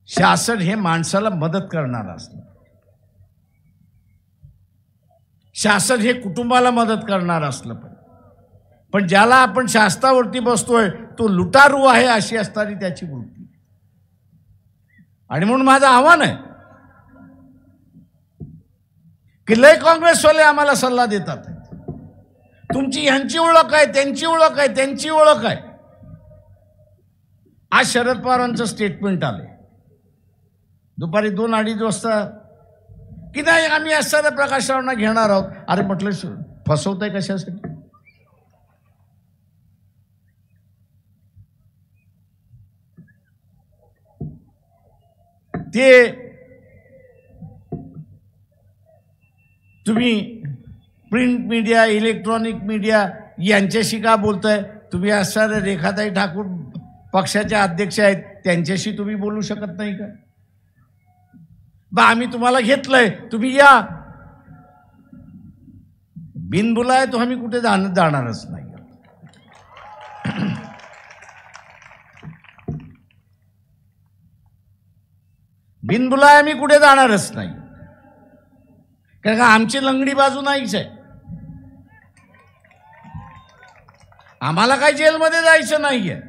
शासन हे माणसाला मदत करणार असतं, शासन हे कुटुंबाला मदत करणार असलं, पण ज्याला आपण शास्त्रावरती बसतोय तो लुटारू आहे अशी असणारी त्याची वृत्ती. आणि म्हणून माझं आव्हान आहे की लय काँग्रेसवाले आम्हाला सल्ला देतात, तुमची ह्यांची ओळख आहे, त्यांची ओळख आहे, त्यांची ओळख आहे. आज शरद पवारांचं स्टेटमेंट आले दुपारी 2-2:30 वाजता की नाही आम्ही असणाऱ्या प्रकाशरावांना घेणार आहोत. अरे म्हटलं फसवताय कशासाठी? ते तुम्ही प्रिंट मीडिया, इलेक्ट्रॉनिक मीडिया यांच्याशी का बोलताय? तुम्ही असणारे रेखाताई ठाकूर पक्षाच्या अध्यक्ष आहेत, त्यांच्याशी तुम्ही बोलू शकत नाही का? बा आम्ही तुम्हाला घेतलंय, तुम्ही या. बिनबुलाय तो आम्ही कुठे जाणारच नाही. बिनबुलाय आम्ही कुठे जाणारच नाही, कारण का आमची लंगडी बाजू नाहीच आहे. आम्हाला काय जेलमध्ये जायचं नाहीये.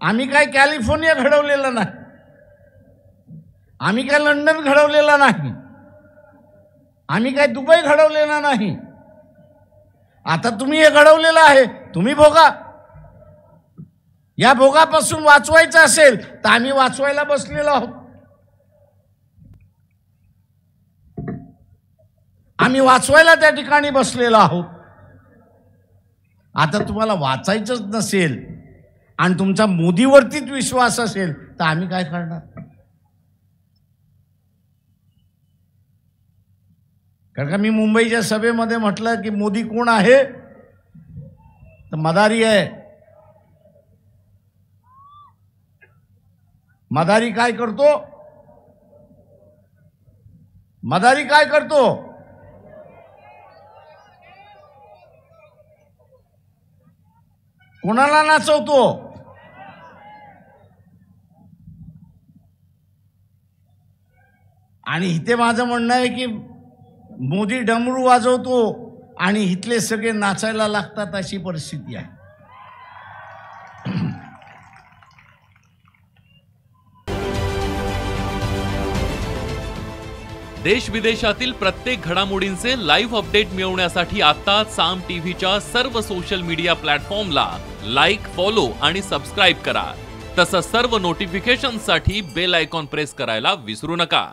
आम्ही काय कॅलिफोर्निया घडवलेला नाही, आम्ही काय लंडन घडवलेला नाही, आम्ही काय दुबई घडवलेला नाही. आता तुम्ही हे घडवलेलं आहे, तुम्ही भोगा. या भोगापासून वाचवायचं असेल तर आम्ही वाचवायला बसलेलो आहोत. आम्ही वाचवायला त्या ठिकाणी बसलेलो आहोत. आता तुम्हाला वाचायचंच नसेल आणि तुमचा मोदीवरतीच विश्वास असेल तर आम्ही काय करणार? कारण का मी मुंबईच्या सभेमध्ये म्हटलं की मोदी कोण आहे? तर मदारी आहे. मदारी काय करतो? मदारी काय करतो? कोणाला नाचवतो? आणि इथे माझं म्हणणं आहे की मोदी डमरू वाजवतो आणि इथले सगळे नाचायला लागतात अशी परिस्थिती आहे. देश विदेशातील प्रत्येक घडामोडींचे लाईव्ह अपडेट मिळवण्यासाठी आता साम टीव्हीच्या सर्व सोशल मीडिया प्लॅटफॉर्मला लाईक, फॉलो आणि सबस्क्राईब करा. तसंच सर्व नोटिफिकेशनसाठी बेल आयकॉन प्रेस करायला विसरू नका.